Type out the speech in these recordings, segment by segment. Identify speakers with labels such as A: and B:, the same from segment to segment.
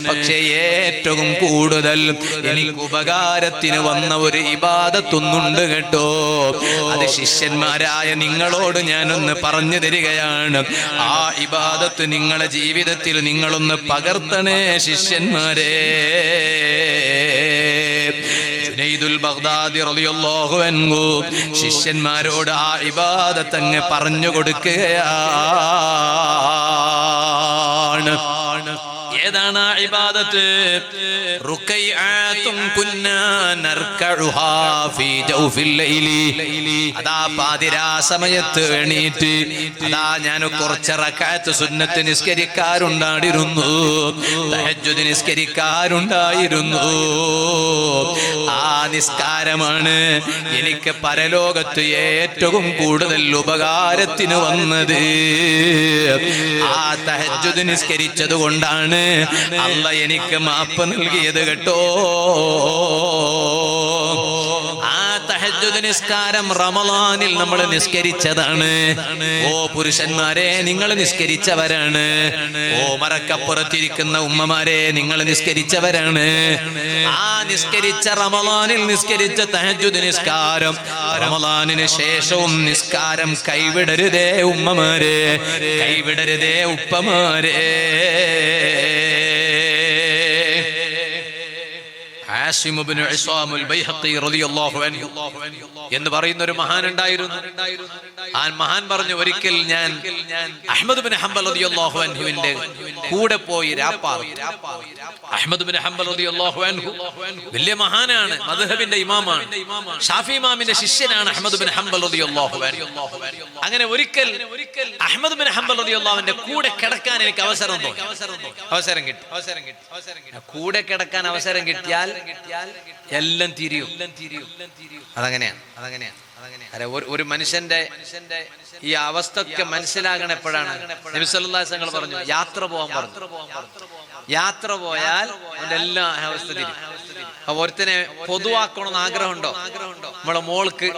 A: പക്ഷേ ഏറ്റവും കൂടുതൽ എനിക്ക് ഉപകാരത്തിന് വന്ന ഒരു ഇബാദത്തൊന്നുണ്ട് കേട്ടോ. അത് ശിഷ്യന്മാരായ നിങ്ങളോട് ഞാനൊന്ന് പറഞ്ഞു തരികയാണ്. ആ ഇബാദത്ത് നിങ്ങളുടെ ജീവിതത്തിൽ നിങ്ങളൊന്ന് പകർത്തണേ ശിഷ്യന്മാരെ. ജുനൈദുൽ ബഗ്ദാദി റളിയല്ലാഹു അൻഹു ശിഷ്യന്മാരോട് ആ ഇബാദത്ത് അങ്ങ് പറഞ്ഞു കൊടുക്കുകയാണ്. ഏതാണ് ആ ഇബാദത്ത്? റുകൈഅത്തുൻ കുന്നാ നർകഉഹാ ഫീ ജൗഫിൽ ലൈലി. അതാ പാതിരാ സമയത്ത് എണീറ്റ് അതാ ഞാൻ കുറച്ച് റക്അത്ത് സുന്നത്ത് നിസ്കരിക്കാറുണ്ടായിരുന്നു, തഹജ്ജുദ് നിസ്കരിക്കാറുണ്ടായിരുന്നു. ആ നിസ്കാരമാണ് എനിക്ക് പരലോകത്ത് ഏറ്റവും കൂടുതൽ ഉപകാരത്തിന് വന്നത്. ആ തഹജ്ജുദ് നിസ്കരിച്ചത് കൊണ്ടാണ് അല്ലാഹ് എനിക്ക് മാപ്പ് നൽകിയത് കേട്ടോ. ആ തഹജ്ജുദ് നിസ്കാരം റമളാനിൽ നമ്മൾ നിസ്കരിച്ചതാണ്. ഓ പുരുഷന്മാരെ, നിങ്ങൾ നിസ്കരിച്ചവരാണ്. ഓ മറക്കപ്പുറത്തിരിക്കുന്ന ഉമ്മമാരെ, നിങ്ങൾ നിസ്കരിച്ചവരാണ്. ആ നിസ്കരിച്ച റമളാനിൽ നിസ്കരിച്ച തഹജ്ജുദ് നിസ്കാരം റമളാനിന് ശേഷവും നിസ്കാരം കൈവിടരുതേ ഉമ്മമാരെ, കൈവിടരുതേ ഉപ്പമാരെ. ആസിം ഇബ്നു ഇസാമുൽ ബൈഹഖി റളിയല്ലാഹു അൻഹു എന്ന് പറയുന്ന ഒരു മഹാൻ ഉണ്ടായിരുന്നു. ആ മഹാൻ പറഞ്ഞു, ഒരിക്കൽ ഞാൻ അഹ്മദ് ഇബ്നു ഹംബൽ റളിയല്ലാഹു അൻഹുവിന്റെ കൂടെ പോയി രാപ്പാർ. അഹ്മദ് ഇബ്നു ഹംബൽ റളിയല്ലാഹു അൻഹു വലിയ മഹാനാണ്, മദ്ഹബിന്റെ ഇമാമാണ്, ഷാഫി ഇമാമിന്റെ ശിഷ്യനാണ് അഹ്മദ് ഇബ്നു ഹംബൽ റളിയല്ലാഹു അൻഹു. അങ്ങനെ ഒരിക്കൽ അഹ്മദ് ഇബ്നു ഹംബൽ റളിയല്ലാഹുവിന്റെ കൂടെ കിടക്കാൻ എനിക്ക് അവസരം കിട്ടി. കൂടെ കിടക്കാൻ അവസരം കിട്ടിയാൽ എല്ലാം തിരിയും. അതങ്ങനെയാണ്. ഒരു മനുഷ്യന്റെ ഈ അവസ്ഥയൊക്കെ മനസ്സിലാകണം എപ്പോഴാണ്? നബി സല്ലല്ലാഹു അലൈഹി വസല്ലം പറഞ്ഞു, യാത്ര പോകാൻ പറഞ്ഞു. യാത്ര പോയാൽ അവന്റെ എല്ലാ അവസ്ഥ തിരിയും. അപ്പൊ ഒരുത്തനെ പൊതുവാക്കണമെന്ന് ആഗ്രഹമുണ്ടോ? നമ്മളെ മോൾക്ക്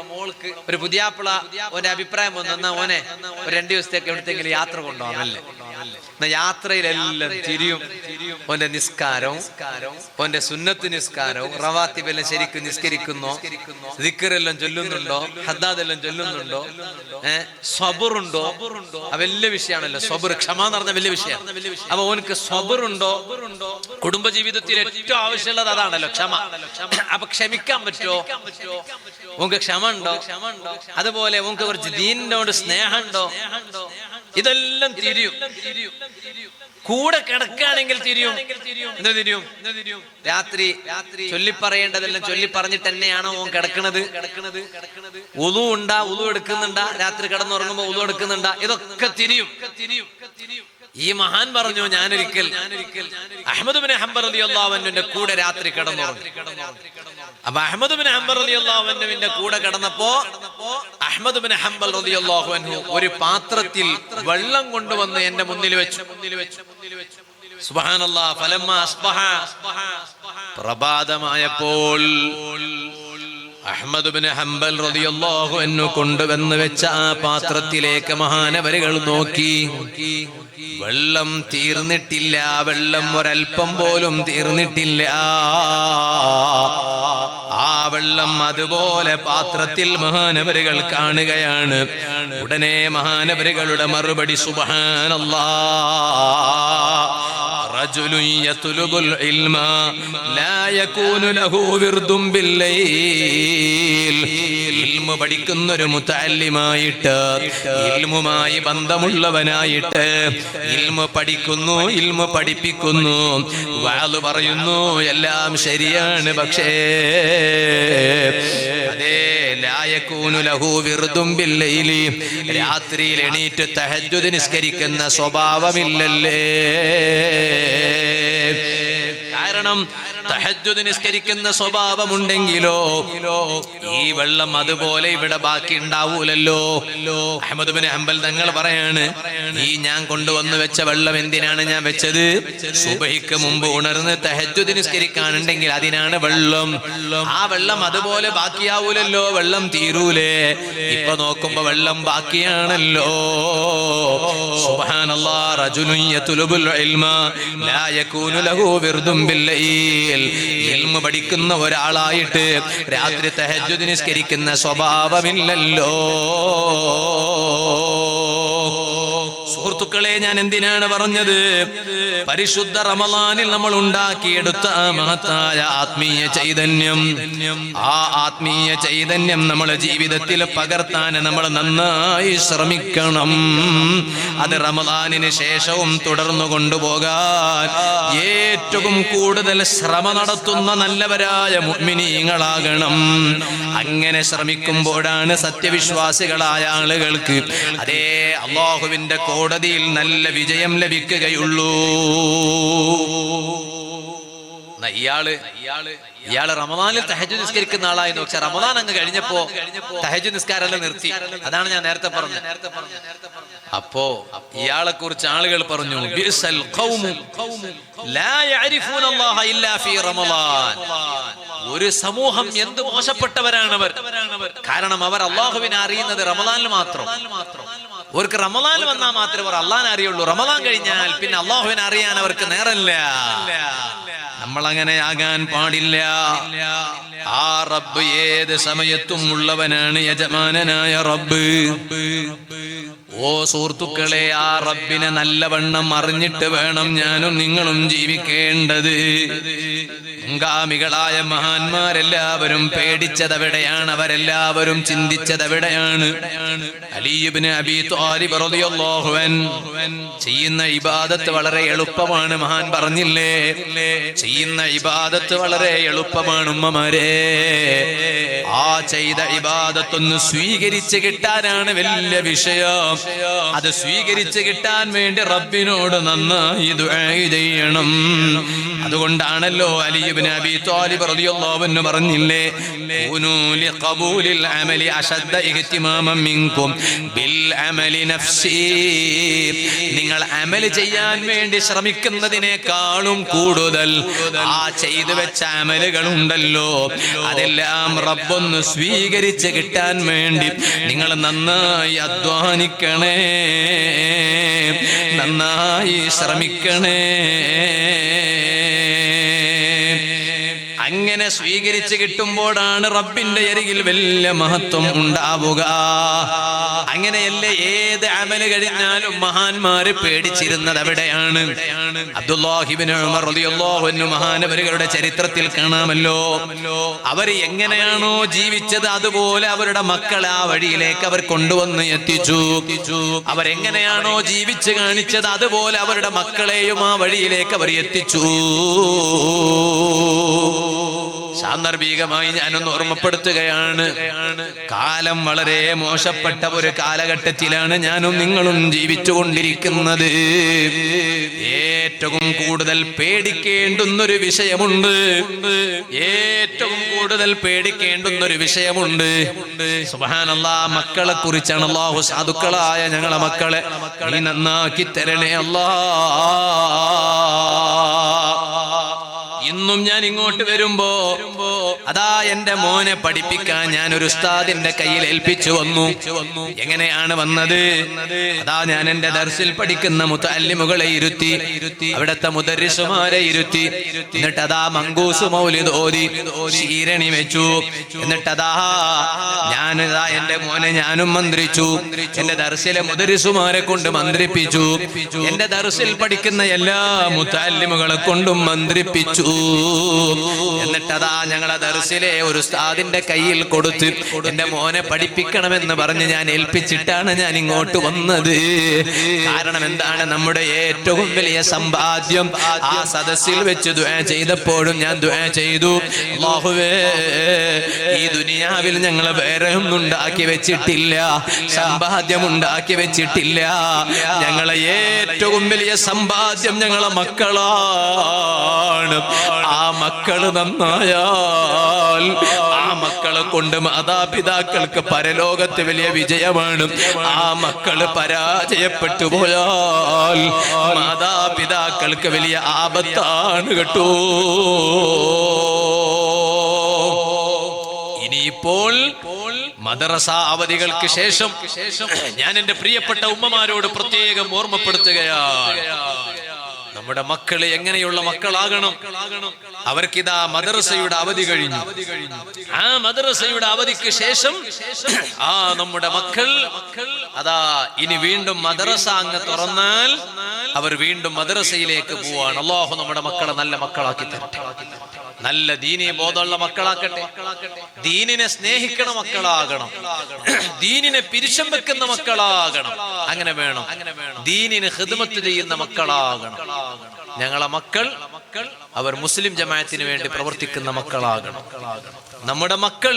A: ഒരു പുതിയാപ്പിള ഓന്റെ അഭിപ്രായം വന്നു, എന്നാ ഓനെ ഒരു 2 ദിവസത്തേക്ക് എവിടത്തെങ്കിലും യാത്ര കൊണ്ടുപോകാമല്ലേ. യാത്രയിലെല്ലാം തിരിയും. ഓന്റെ നിസ്കാരവും ഓന്റെ സുന്നത്ത് നിസ്കാരവും റവാത്തിബെല്ലാം ശരിക്കും നിസ്കരിക്കുന്നോ, ദിക്റെല്ലാം ചൊല്ലുന്നുണ്ടോ, ഹദ്ദാദെല്ലാം ചൊല്ലുന്നുണ്ടോ, സ്വബറുണ്ടോ? വലിയ വിഷയമാണല്ലോ സ്വബർ, ക്ഷമ എന്ന് പറഞ്ഞ വലിയ വിഷയമാണ്. അപ്പൊ ഓനക്ക് സ്വബറുണ്ടോ? കുടുംബജീവിതത്തിൽ ഏറ്റവും ആവശ്യമുള്ളത് അതാണല്ലോ, ക്ഷമ. അപ്പൊ ക്ഷമിക്കാൻ പറ്റുമോ? ഓക്ക് ക്ഷമ ഉണ്ടോ? അതുപോലെ ഓക്ക് കുറച്ച് ദീനിനോട് സ്നേഹമുണ്ടോ? ഇതെല്ലാം തിരിയും. കൂടെ കിടക്കുകയാണെങ്കിൽ തിരിയും. എന്താ തിരിയും? രാത്രി ചൊല്ലിപ്പറയേണ്ടതെല്ലാം ചൊല്ലി പറഞ്ഞിട്ട് തന്നെയാണോ ഓൻ കിടക്കുന്നത്? ഉളു ഉണ്ടാ, ഉളു എടുക്കുന്നുണ്ടാ, രാത്രി കിടന്നുറങ്ങുമ്പോ ഉളു എടുക്കുന്നുണ്ടാ, ഇതൊക്കെ തിരിയും. ഈ മഹാൻ പറഞ്ഞു, ഞാനൊരിക്കൽ അഹ്മദ് ഇബ്നു ഹംബൽ റളിയല്ലാഹു അൻഹുവിന്റെ കൂടെ രാത്രി കിടന്നുറങ്ങി. അപ്പൊ അഹ്മദ് ഇബ്നു ഹംബൽ റളിയല്ലാഹു അൻഹുവിന്റെ കൂടെ കിടന്നപ്പോ അഹ്മദ് ഇബ്നു ഹംബൽ റളിയല്ലാഹു അൻഹു ഒരു പാത്രത്തിൽ വെള്ളം കൊണ്ടുവന്ന് എന്റെ മുന്നിൽ വെച്ചു. സുബ്ഹാനല്ലാഹ്. ഫലമ്മാ അസ്ബഹ, പ്രഭാതമായപ്പോൾ അഹ്മദ് ഇബ്നു ഹംബൽ റളിയല്ലാഹു അൻഹു കൊണ്ടുവന്ന് വെച്ച ആ പാത്രത്തിലേക്ക് മഹാനവരുകൾ നോക്കി. വെള്ളം തീർന്നിട്ടില്ല, വെള്ളം ഒരൽപ്പം പോലും തീർന്നിട്ടില്ല. ആ വെള്ളം അതുപോലെ പാത്രത്തിൽ മഹാനവരുകൾ കാണുകയാണ്. ഉടനെ മഹാനവരുകളുടെ മറുപടി, സുബ്ഹാനല്ലാഹ്, റജുലുൻ യത്ലുബുൽ ഇൽമ ലാ യകൂനു ലഹു വിർദുൻ ബില്ലൈൽ. ഇൽമ പഠിക്കുന്ന ഒരു മുതഅല്ലിമായിട്ട്, ഇൽമുമായി ബന്ധമുള്ളവനായിട്ട് ഇൽമ പഠിക്കുന്നു, ഇൽമ പഠിപ്പിക്കുന്നു, വഅദ് പറയുന്നു, എല്ലാം ശരിയാണ്. പക്ഷേ അതേ ലാ യകൂനു ലഹു വിർദുൻ ബില്ലൈലി, രാത്രിയിൽ എണീറ്റ് തഹജ്ജുദ് നിസ്കരിക്കുന്ന സ്വഭാവമില്ലല്ലേ. കാരണം തഹജ്ജുദ് നിസ്കരിക്കുന്ന സ്വഭാവമുണ്ടെങ്കിലോ ഈ വെള്ളം അതുപോലെ ഇവിടെ ബാക്കി ഉണ്ടാവൂലല്ലോ. അഹ്മദ് ബിൻ ഹംബൽ തങ്ങൾ പറയാണ്, ഈ ഞാൻ കൊണ്ടുവന്ന് വെച്ച വെള്ളം എന്തിനാണ് ഞാൻ വെച്ചത്? സുബഹിക്ക് മുമ്പ് ഉണർന്ന് തഹജ്ജുദ് നിസ്കരിക്കാനുണ്ടെങ്കിൽ അതിനാണ് വെള്ളം. ആ വെള്ളം അതുപോലെ ബാക്കിയാവൂലല്ലോ, വെള്ളം തീരൂലേ? ഇപ്പൊ നോക്കുമ്പോ വെള്ളം ബാക്കിയാണല്ലോ. സുബ്ഹാനല്ലാഹ്. റജുലുൻ യത്ലുബുൽ ഇൽമ ലാ യകൂനു ലഹു വിർദുൻ ബില്ലൈൽ. ഇൽമ പഠിക്കുന്ന ഒരാളായിട്ട് രാത്രി തഹജ്ജുദ് നിസ്കരിക്കുന്ന സ്വഭാവമില്ലല്ലോ. സുഹൃത്തുക്കളെ, ഞാൻ എന്തിനാണ് പറഞ്ഞത്? പരിശുദ്ധ റമളാനിൽ നമ്മൾ ഉണ്ടാക്കിയെടുത്ത ആ മഹത്തായ ആത്മീയ ചൈതന്യം, ആ ആത്മീയ ചൈതന്യം നമ്മളെ ജീവിതത്തിൽ പകർത്താൻ നമ്മൾ നന്നായി ശ്രമിക്കണം. അത് റമളാനിന് ശേഷവും തുടർന്നു കൊണ്ടുപോകാൻ ഏറ്റവും കൂടുതൽ ശ്രമ നടത്തുന്ന നല്ലവരായ മുഅ്മിനീങ്ങളാകണം. അങ്ങനെ ശ്രമിക്കുമ്പോഴാണ് സത്യവിശ്വാസികളായ ആളുകൾക്ക് അതേ അല്ലാഹുവിന്റെ കോടതിയിൽ നല്ല വിജയം ലഭിക്കുകയുള്ളൂ. ഇയാള് റമദാനിൽ തഹജ്ജുദ് നിസ്കരിക്കുന്ന ആളായി നോക്കി. റമദാൻ അങ്ങ് കഴിഞ്ഞപ്പോ തഹജ്ജുദ് നിസ്കാരം നിർത്തി. അതാണ് ഞാൻ നേരത്തെ പറഞ്ഞത്. അപ്പോ ഇയാളെ കുറിച്ച് ആളുകൾ പറഞ്ഞു, ബിഅ്സൽ ഖൗമു ലാ യഅരിഫൂന അല്ലാഹ ഇല്ലാ ഫീ റമളാൻ. ഒരു സമൂഹം എന്ത് മോശപ്പെട്ടവരാണവർ. കാരണം അവർ അല്ലാഹുവിനെ അറിയുന്നത് റമളാനിൽ മാത്രം. അവർക്ക് റമളാൻ വന്നാൽ മാത്രമേ അവർ അല്ലാഹുവിനെ അറിയുള്ളൂ. റമളാൻ കഴിഞ്ഞാൽ പിന്നെ അല്ലാഹുവിനെ അറിയാൻ അവർക്ക് നേരമില്ല. നമ്മൾ അങ്ങനെ ആകാൻ പാടില്ല. ആ റബ്ബ് ഏത് സമയത്തും ഉള്ളവനാണ്, യജമാനനായ റബ്ബ്. ഓ സുഹൃത്തുക്കളെ, ആ റബ്ബിനെ നല്ലവണ്ണം അറിഞ്ഞിട്ട് വേണം ഞാനും നിങ്ങളും ജീവിക്കേണ്ടത്. മുൻഗാമികളായ മഹാന്മാരെല്ലാവരും പേടിച്ചതെവിടെയാണ്? അവരെല്ലാവരും ചിന്തിച്ചതെവിടെയാണ്? അലി ഇബ്നു അബീ ത്വാലിബ് റളിയല്ലാഹു അൻഹു ചെയ്യുന്ന ഇബാദത്ത് വളരെ എളുപ്പമാണ്. മഹാൻ പറഞ്ഞില്ലേ, ചെയ്യുന്ന ഇബാദത്ത് വളരെ എളുപ്പമാണ് ഉമ്മമാരെ. ആ ചെയ്ത ഇബാദത്തൊന്ന് സ്വീകരിച്ച് കിട്ടാനാണ് വലിയ വിഷയം. അത് സ്വീകരിച്ച് കിട്ടാൻ വേണ്ടി റബ്ബിനോട് നന്നായി ദുആ ചെയ്യണം. അതുകൊണ്ടാണല്ലോ അലി ഇബ്നു അബീ ത്വാലിബ് റളിയല്ലാഹു അൻഹു പറഞ്ഞില്ലേ, കൂനൂ ലിഖബൂലിൽ അമലി അശദ്ദ ഇഹ്തിമാമൻ മിൻകും ബിൽ അമലി നഫ്സി. നിങ്ങൾ അമൽ ചെയ്യാൻ വേണ്ടി ശ്രമിക്കുന്നതിനേക്കാളും കൂടുതൽ ആ ചെയ്തു വെച്ച അമലുകളുണ്ടല്ലോ, അതെല്ലാം റബ്ബൊന്ന് സ്വീകരിച്ച് കിട്ടാൻ വേണ്ടി നിങ്ങൾ നന്നായി അധ്വാനിക്കണേ, നന്നായി ശ്രമിക്കണേ. അങ്ങനെ സ്വീകരിച്ച് കിട്ടുമ്പോഴാണ് റബ്ബിന്റെ അരികിൽ വലിയ മഹത്വം ഉണ്ടാവുക. അങ്ങനെയല്ലേ ഏത് അമല് കഴിഞ്ഞാലും മഹാന്മാര് പേടിച്ചിരുന്നത് എവിടെയാണ്? അബ്ദുല്ലാഹി ഇബ്നു ഉമർ റളിയല്ലാഹു അൻഹു മഹാനവരുകളുടെ ചരിത്രത്തിൽ കാണാമല്ലോ. അവർ എങ്ങനെയാണോ ജീവിച്ചത് അതുപോലെ അവരുടെ മക്കളെ ആ വഴിയിലേക്ക് അവർ കൊണ്ടുവന്ന് എത്തിച്ചു. അവരെങ്ങനെയാണോ ജീവിച്ച് കാണിച്ചത് അതുപോലെ അവരുടെ മക്കളെയും ആ വഴിയിലേക്ക് അവർ എത്തിച്ചു. സാന്ദർഭികമായി ഞാനൊന്ന് ഓർമ്മപ്പെടുത്തുകയാണ്, കാലം വളരെ മോശപ്പെട്ട ഒരു കാലഘട്ടത്തിലാണ് ഞാനും നിങ്ങളും ജീവിച്ചുകൊണ്ടിരിക്കുന്നത്. ഏറ്റവും കൂടുതൽ പേടിക്കേണ്ടുന്നൊരു വിഷയമുണ്ട്. ഏറ്റവും കൂടുതൽ പേടിക്കേണ്ടുന്നൊരു വിഷയമുണ്ട്. സുബ്ഹാനല്ലാഹ്, മക്കളെ കുറിച്ചാണ്. അല്ലാഹു സാധുക്കളായ ഞങ്ങളെ മക്കളെ നീ നന്നാക്കി തരണേ അല്ലാഹ്. ഇന്നും ഞാൻ ഇങ്ങോട്ട് വരുമ്പോ അതാ എന്റെ മോനെ പഠിപ്പിക്കാൻ ഞാൻ ഒരു ഉസ്താദിന്റെ കയ്യിൽ ഏൽപ്പിച്ചു വന്നു. എങ്ങനെയാണ് വന്നത്? അതാ ഞാൻ എന്റെ ദർസിൽ പഠിക്കുന്ന മുതഅല്ലിമുകളെ ഇരുത്തി, അവിടുത്തെ മുദർരിസുമാരെ ഇരുത്തി, എന്നിട്ട് അതാ മങ്കൂസ് മൗലിദ് ഓതി ശീരണി വെച്ചു. എന്നിട്ടതാ ഞാനിതാ എന്റെ മോനെ ഞാനും മന്ത്രിച്ചു. എന്റെ ദർസിലെ മുദർരിസുമാരെ കൊണ്ട് മന്ത്രിപ്പിച്ചു. എന്റെ ദർസിൽ പഠിക്കുന്ന എല്ലാ മുതഅല്ലിമുകളെ കൊണ്ടും മന്ത്രിപ്പിച്ചു. എന്നിട്ടതാ ഞങ്ങളെ ദർസിലെ ഒരു ഉസ്താദിന്റെ കയ്യിൽ കൊടുത്ത് എന്റെ മോനെ പഠിപ്പിക്കണമെന്ന് പറഞ്ഞ് ഞാൻ ഏൽപ്പിച്ചിട്ടാണ് ഞാൻ ഇങ്ങോട്ട് വന്നത്. കാരണം എന്താണ്? നമ്മുടെ ഏറ്റവും വലിയ സമ്പാദ്യം ആ സദസ്സിൽ വെച്ച് ദുആ ചെയ്തപ്പോഴും ഞാൻ ദുആ ചെയ്തു, അല്ലാഹുവേ ഈ ദുനിയാവിൽ ഞങ്ങൾ വേറെ ഒന്നും ഉണ്ടാക്കി വെച്ചിട്ടില്ല, സമ്പാദ്യം ഉണ്ടാക്കി വെച്ചിട്ടില്ല. ഞങ്ങളെ ഏറ്റവും വലിയ സമ്പാദ്യം ഞങ്ങളെ മക്കളാണ്. ആ മക്കള് നന്നായാൽ ആ മക്കളെ കൊണ്ട് മാതാപിതാക്കൾക്ക് പരലോകത്ത് വലിയ വിജയമാണ്. ആ മക്കള് പരാജയപ്പെട്ടു പോയാൽ മാതാപിതാക്കൾക്ക് വലിയ ആപത്താണ് കേട്ടോ. ഇനിയിപ്പോൾ മദ്രസ അവധികൾക്ക് ശേഷം ഞാൻ എന്റെ പ്രിയപ്പെട്ട ഉമ്മമാരോട് പ്രത്യേകം ഓർമ്മപ്പെടുത്തുകയാണ്, നമ്മുടെ മക്കള് എങ്ങനെയുള്ള മക്കളാകണം. അവർക്കിതാ മദ്രസയുടെ അവധി കഴിഞ്ഞു. ആ മദ്രസയുടെ അവധിക്ക് ശേഷം നമ്മുടെ മക്കൾ അതാ ഇനി വീണ്ടും മദ്രസ അങ്ങ് തുറന്നാൽ അവർ വീണ്ടും മദ്രസയിലേക്ക് പോവാണ്. അല്ലാഹു നമ്മുടെ മക്കളെ നല്ല മക്കളാക്കി തരട്ടെ, നല്ല ദീനീ ബോധമുള്ള മക്കളാക്കട്ടെ, ദീനിനെ സ്നേഹിക്കണ മക്കളാകണം, ദീനിനെ പിരിശം വെക്കുന്ന മക്കളാകണം. അങ്ങനെ വേണം, ദീനിന് ഖിദ്മത്ത് ചെയ്യുന്ന മക്കളാകണം. ഞങ്ങളെ മക്കൾ അവർ മുസ്ലിം ജമാഅത്തിന് വേണ്ടി പ്രവർത്തിക്കുന്ന മക്കളാകണം. നമ്മുടെ മക്കൾ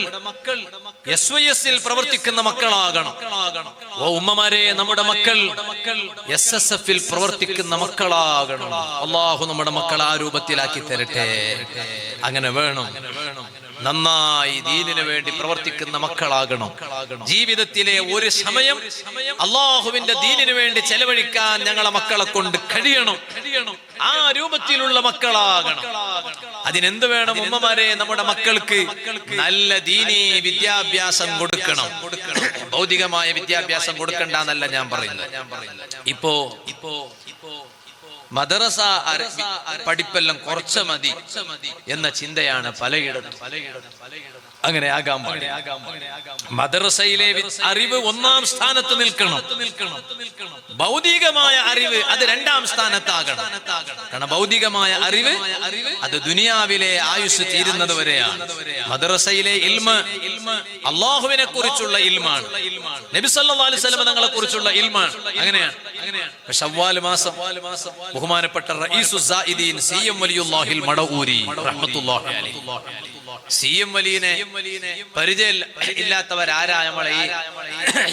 A: SYS-ൽ പ്രവർത്തിക്കുന്ന മക്കളാകണം. ഓ ഉമ്മമാരെ, നമ്മുടെ മക്കൾ SSF-ൽ പ്രവർത്തിക്കുന്ന മക്കളാകണം. അല്ലാഹു നമ്മുടെ മക്കൾ ആ രൂപത്തിലാക്കി തരട്ടെ. അങ്ങനെ വേണം, നന്നായി ദീനിന് വേണ്ടി പ്രവർത്തിക്കുന്ന മക്കളാകണം. ജീവിതത്തിലെ ഒരു സമയം അല്ലാഹുവിന്റെ ദീനിന് വേണ്ടി ചെലവഴിക്കാൻ ഞങ്ങളെ മക്കളെ കൊണ്ട് കഴിയണം. ആ രൂപത്തിലുള്ള മക്കളാകണം. അതിനെന്ത് വേണം ഉമ്മമാരെ? നമ്മുടെ മക്കൾക്ക് നല്ല ദീനീ വിദ്യാഭ്യാസം കൊടുക്കണം. ഭൗതികമായ വിദ്യാഭ്യാസം കൊടുക്കണ്ട എന്നല്ല ഞാൻ പറയുന്നത്. ഇപ്പോ മദ്രസ പഠിപ്പെല്ലാം കുറച്ച് മതി എന്ന ചിന്തയാണ് പലയിടത്തും. അങ്ങനെ ആകാൻ പാടില്ല. മദ്രസയിലെ അറിവ് ഒന്നാം സ്ഥാനത്ത് നിൽക്കണം. ഭൗതികമായ അറിവ് അത് രണ്ടാം സ്ഥാനത്താകണം. കാരണം ഭൗതികമായ അറിവ് അത് ദുനിയാവിലെ ആയുസ് തീരുന്നത് വരെയാണ്. മദ്രസയിലെ ഇൽമ് അല്ലാഹുവിനെ കുറിച്ചുള്ള ഇൽമാണ്, നബി സല്ലല്ലാഹു അലൈഹി വസല്ലം തങ്ങളെ കുറിച്ചുള്ള ഇൽമാണ്. അങ്ങനെയാണ്. ശവ്വാൽ മാസം ബഹുമാനപ്പെട്ട റഈസുസ് സായിദീൻ CM വലിയുല്ലാഹിൽ മടഊരി റഹ്മത്തുള്ളാഹി അലൈഹി, CM വലിയനെ പരിചയം ഇല്ലാത്തവരാരാ? നമ്മളെ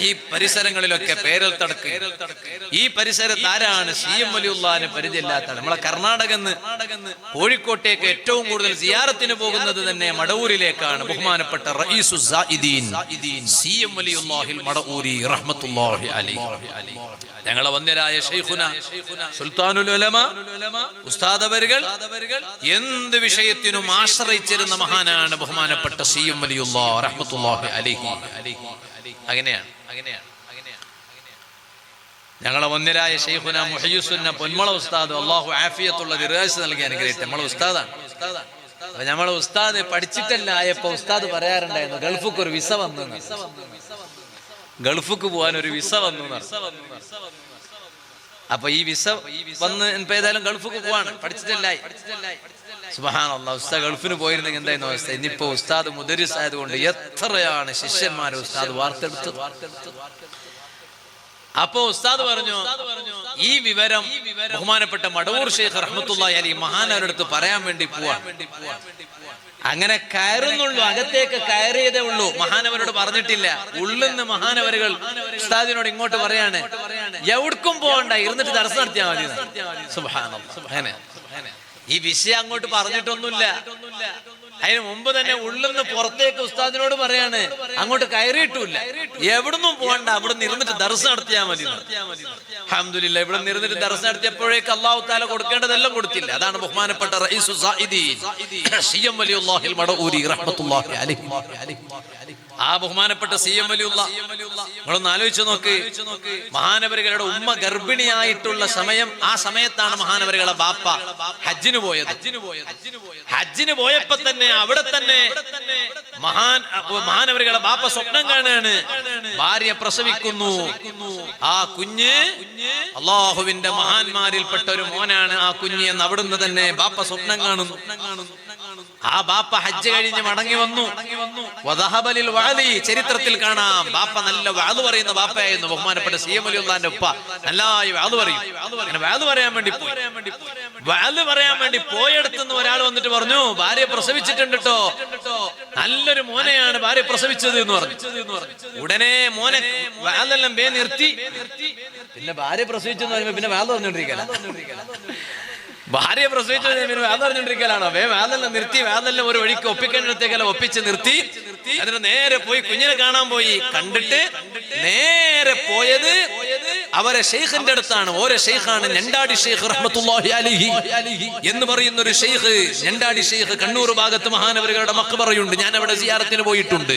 A: ഈ പരിസരങ്ങളിലൊക്കെ പേരൽ തടക്ക്, ഈ പരിസരത്ത് ആരാണ് CM വലിയുള്ളാഹിനെ പരിചയമില്ലാത്ത? നമ്മളെ കർണാടകന്ന് കോഴിക്കോട്ടേക്ക് ഏറ്റവും കൂടുതൽ സിയാറത്തിന് പോകുന്നത് തന്നെ മടവൂരിലേക്കാണ്. ബഹുമാനപ്പെട്ട റഈസുസ് സായിദീൻ CM വലിയുല്ലാഹിൽ മടഊരി റഹ്മത്തുള്ളാഹി അലൈഹി, ഞങ്ങളെ വന്യരായ ശൈഖുന സുൽത്താനുൽ ഉലമ ഉസ്താദ് അവர்கள் എന്ത് വിഷയത്തിനും ആശ്രയിച്ചിരുന്ന മഹാനാണ് ബഹുമാനപ്പെട്ട CM വലിയുല്ലാഹ് റഹ്മത്തുള്ളാഹി അലൈഹി. അങ്ങനെയാണ്. ഞങ്ങളെ വന്യരായ ശൈഖുന മുഹയ്യിസുന്ന പൊന്മള ഉസ്താദ് അല്ലാഹു ആഫിയത്തുള്ള ദിർആസ് നൽകി അനുഗ്രഹിക്കട്ടെ. നമ്മളെ ഉസ്താദാണ്. അപ്പൊ നമ്മളെ ഉസ്താദ് പഠിച്ചിട്ടല്ല ആയപ്പോ ഉസ്താദ് പറയാറുണ്ടായിരുന്നു, ഗൾഫിക്ക് ഒരു വിസ വന്നു, ഗൾഫിക്ക് പോകാൻ ഒരു വിസ വന്നു. അപ്പൊ ഈ വിസ വന്ന് ഇപ്പൊ ഏതായാലും ഗൾഫിക്ക് പോവാണ്, പഠിച്ചിട്ടില്ലായി. സുബ്ഹാനല്ലാഹ്, ഉസ്താദ് ഗൾഫിന് പോയിരുന്നെങ്കിൽ എന്തായിരുന്നു അവസ്ഥ? ഇന്നിപ്പോ ഉസ്താദ് മുദരിസ് ആയതുകൊണ്ട് എത്രയാണ് ശിഷ്യന്മാരെ ഉസ്താദ് വാർത്തെടുത്തത്. അപ്പോ ഉസ്താദ് പറഞ്ഞു, ഈ വിവരം ബഹുമാനപ്പെട്ട മടവൂർ ശൈഖ് റഹ്മത്തുള്ളാഹി അലൈഹി മഹാനവരടുത്ത് പറയാൻ വേണ്ടി പോവാ. അങ്ങനെ കയറുന്നുള്ളൂ, അകത്തേക്ക് കയറിയതേ ഉള്ളൂ, മഹാനവരോട് പറഞ്ഞിട്ടില്ല. ഉള്ളിന്ന് മഹാനവരുകൾ ഉസ്താദിനോട് ഇങ്ങോട്ട് പറയാണ്, എവിടേക്കും പോകണ്ട, ഇരുന്നിട്ട് ദർസ് നടത്തിയാൽ മതി. സുബ്ഹാനല്ലാഹ്, ഈ വിഷയം അങ്ങോട്ട് പറഞ്ഞിട്ടൊന്നുമില്ല. അതിന് മുമ്പ് തന്നെ ഉള്ളിന്ന് പുറത്തേക്ക് ഉസ്താദിനോട് പറയാണ്, അങ്ങോട്ട് കയറിയിട്ടില്ല, എവിടുന്നും പോകണ്ട, അവിടെ ഇരുന്നിട്ട് ദർസ് നടത്തിയാൽ മതി. അൽഹംദുലില്ലാഹ്, ഇവിടെ ഇരുന്നിട്ട് ദർസ് നടത്തിയപ്പോഴേക്ക് അല്ലാഹു തആല കൊടുക്കേണ്ടതെല്ലാം കൊടുത്തില്ല. അതാണ് ബഹുമാനപ്പെട്ട റഈസുസ് സായിദീൻ CM വലിയുല്ലാഹിൽ മടഊരി റഹ്മത്തുള്ളാഹി അലൈഹി. ആ ബഹുമാനപ്പെട്ട CM വലിയുല്ലാഹ് നിങ്ങളൊന്ന് ആലോചിച്ച് നോക്ക്. മഹാനവരുകളുടെ ഉമ്മ ഗർഭിണിയായിട്ടുള്ള സമയം, ആ സമയത്താണ് മഹാനവരുകളെ ബാപ്പ ഹജ്ജിന് പോയത്. ഹജ്ജിന് പോയപ്പോ തന്നെ അവിടെ തന്നെ മഹാനവരുകളെ ബാപ്പ സ്വപ്നം കാണാണ്, ഭാര്യ പ്രസവിക്കുന്നു. ആ കുഞ്ഞ് അല്ലാഹുവിന്റെ മഹാന്മാരിൽപ്പെട്ട ഒരു മോനാണ് ആ കുഞ്ഞ് എന്ന് അവിടുന്ന് തന്നെ ബാപ്പ സ്വപ്നം കാണുന്നു. ആ ബാപ്പ ഹജ്ജ് കഴിഞ്ഞ് മടങ്ങി വന്നു. വദഹബലിൽ വഅലി, ചരിത്രത്തിൽ കാണാം, ബാപ്പ നല്ല വഅദ് പറയുന്ന ബാപ്പയായിരുന്നു. ബഹുമാനപ്പെട്ട CM വലിയുള്ളാഹിന്റെ ഉപ്പ നല്ലായി വഅദ് പറയും. അങ്ങനെ വഅദ് പറയാൻ വേണ്ടി പോയി. വഅദ് പറയാൻ വേണ്ടി പോയടത്തുനിന്ന് ഒരാൾ വന്നിട്ട് പറഞ്ഞു, ഭാര്യ പ്രസവിച്ചിട്ടുണ്ട് കേട്ടോ, നല്ലൊരു മോനെയാണ് ഭാര്യ പ്രസവിച്ചത് എന്ന് പറഞ്ഞു. ഉടനെ മോനെ വഅദെല്ലാം നിർത്തി. പിന്നെ ഭാര്യ പ്രസവിച്ചെന്ന് പറയുമ്പോ പിന്നെ വഅദ് പറഞ്ഞോണ്ടിരിക്കല. ഭാര്യ പ്രസവിച്ചു വേദനറിഞ്ഞോണ്ടിരിക്കലാണോ? വേദന നിർത്തി, വേദന ഒരു വഴിക്ക് ഒപ്പിക്കേണ്ടത്തേക്കല്ല ഒപ്പിച്ച് നിർത്തി. അതിന് നേരെ പോയി കുഞ്ഞിനെ കാണാൻ പോയി. കണ്ടിട്ട് നേരെ പോയത് അവരെ ഷെയ്ഖിന്റെ അടുത്താണ്. ഓരോ ഷെയ്ഖാണ് ഞണ്ടാടി ഷെയ്ഖ് റഹ്മത്തുള്ളാഹി അലൈഹി എന്ന് പറയുന്ന ഒരു ഷെയ്ഖ്. ഞണ്ടാടി ഷെയ്ഖ് കണ്ണൂർ ഭാഗത്ത് മഹാനവരുകളുടെ മഖ്ബറയുണ്ട്. ഞാൻ അവിടെ സിയാറത്തിന് പോയിട്ടുണ്ട്.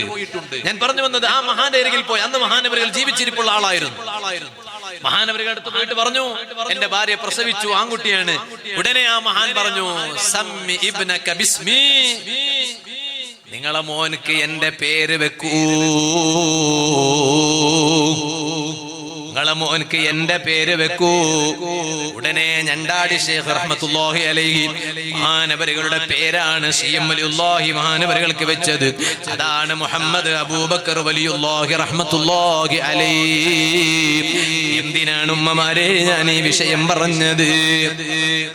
A: ഞാൻ പറഞ്ഞു വന്നത് ആ മഹാന്റെ അരികിൽ പോയി. അന്ന് മഹാനവരുകൾ ജീവിച്ചിരിപ്പുള്ള ആളായിരുന്നു. മഹാനവരുടെ അടുത്ത് പോയിട്ട് പറഞ്ഞു, എന്റെ ഭാര്യ പ്രസവിച്ചു, ആൺകുട്ടിയാണ്. ഉടനെ ആ മഹാൻ പറഞ്ഞു, സമ്മി ഇബ്നക ബിസ്മി, നിങ്ങളെ മോനക്ക് എന്റെ പേര് വെക്കൂ, നിങ്ങളെ മോനക്ക് എന്റെ പേര് വെക്കൂ. ഉടനെ ഞണ്ടാടി ഷെയ്ഖ് റഹ്മത്തുള്ളാഹി അലൈഹി മഹാനവരുകളുടെ പേരാണ് സിഎം വലിയുള്ളാഹി മഹാനവരുകൾക്ക് വെച്ചത്. അതാണ് മുഹമ്മദ് അബൂബക്കർ വലിയുള്ളാഹി റഹ്മത്തുള്ളാഹി അലൈഹി. എന്തിനാണ് ഉമ്മമാരെ ഞാൻ ഈ വിഷയം പറഞ്ഞത്?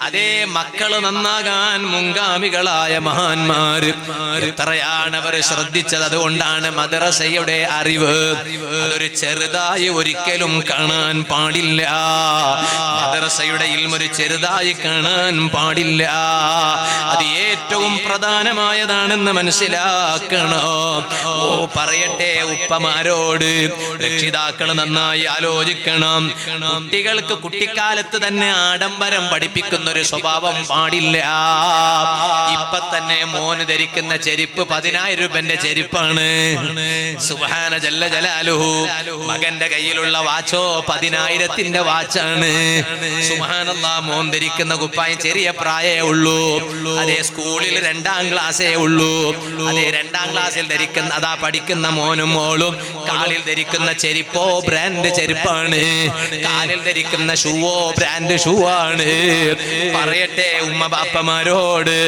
A: അതേ മക്കള് നന്നാകാൻ മുൻഗാമികളായ മഹാന്മാര് എത്രയാണ് അവർ ശ്രദ്ധിച്ചത്. അതുകൊണ്ടാണ് മദ്രസയുടെ അറിവ് അതൊരു ചെറുതായി ഒരിക്കലും കാണാൻ പാടില്ല. മദ്രസയുടെ ഇൽമ ഒരു ചെറുതായി കാണാൻ പാടില്ല. അത് ഏറ്റവും പ്രധാനമായതാണെന്ന് മനസ്സിലാക്കണം. ഓ പറയട്ടെ ഉപ്പമാരോട്, രക്ഷിതാക്കൾ നന്നായി ആലോചിക്കണം. കുട്ടികൾക്ക് കുട്ടിക്കാലത്ത് തന്നെ ആഡംബരം പഠിപ്പിക്കുന്ന ഒരു സ്വഭാവം പാടില്ല. ഇപ്പൊ തന്നെ മോന് ധരിക്കുന്ന ചെരുപ്പ് 10,000 രൂപന്റെ ചെരുപ്പാണ്. സുബ്ഹാന ജല്ല ജലാലുഹു. മകന്റെ കയ്യിലുള്ള വാച്ചോ 10,000ന്റെ വാച്ചാണ്. സുബ്ഹാനല്ലാഹ്. മോൻ ധരിക്കുന്ന കുപ്പായം ചെറിയ പ്രായമേ ഉള്ളൂ. അതേ സ്കൂളിൽ 2ാം ക്ലാസ്സേ ഉള്ളൂ. അതേ 2ാം ക്ലാസ്സിൽ ധരിക്കുന്ന അതാ പഠിക്കുന്ന മോനും മോളും കാലിൽ ധരിക്കുന്ന ചെരുപ്പോ ബ്രാൻഡ് ചെരുപ്പാണ്. കാലിൽ ധരിക്കുന്ന ഷൂവോ ബ്രാൻഡ് ഷൂ ആണ്. പറയട്ടെ ഉമ്മ ബാപ്പമാരോട്,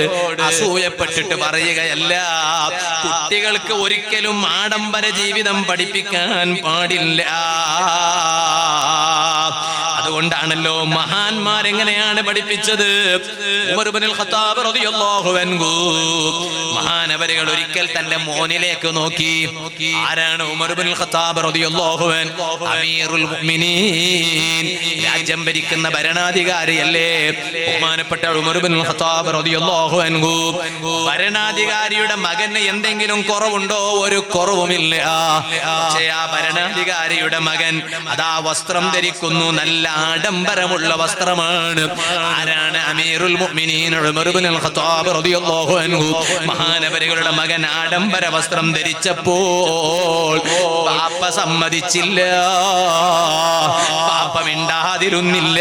A: അസൂയപ്പെട്ടിട്ട് പറയുകയല്ല, കുട്ടികൾക്ക് ഒരിക്കലും ആഡംബര ജീവിതം പഠിപ്പിക്കാൻ പാടില്ല. അതുകൊണ്ടാണല്ലോ മഹാന്മാരെങ്ങനെയാണ് പഠിപ്പിച്ചത്. ഉമർ ഇബ്നുൽ ഖത്താബ് റളിയല്ലാഹു അൻഹു മഹാനവരുകൾ ഒരിക്കൽ തന്റെ മോനിലേക്ക് നോക്കി. ആരാണ് ഉമർ ഇബ്നുൽ ഖത്താബ് റളിയല്ലാഹു അൻഹു? അമീറുൽ മുഅ്മിനീൻ, രാജ്യം ഭരിക്കുന്ന ഭരണാധികാരിയല്ലേ ബഹുമാനപ്പെട്ട ഉമർ ഇബ്നുൽ ഖത്താബ് റളിയല്ലാഹു അൻഹു. ഭരണാധികാരിയുടെ മകന് എന്തെങ്കിലും കുറവുണ്ടോ? ഒരു കുറവുമില്ല. പക്ഷേ ആ ഭരണാധികാരിയുടെ മകൻ അതാ വസ്ത്രം ധരിക്കുന്നു, നല്ല ആഡംബരമുള്ള വസ്ത്രമാണ്. ആരാണ്? അമീറുൽ മുഅ്മിനീൻ ഉമർ ഇബ്നുൽ ഖത്താബ് റളിയല്ലാഹു അൻഹു. മഹാനവരുകളുടെ മകൻ ആഡംബര വസ്ത്രം ധരിച്ചപ്പോൾ പാപ്പ സമ്മതിച്ചില്ല, പാപ്പ മിണ്ടാതിരുന്നില്ല.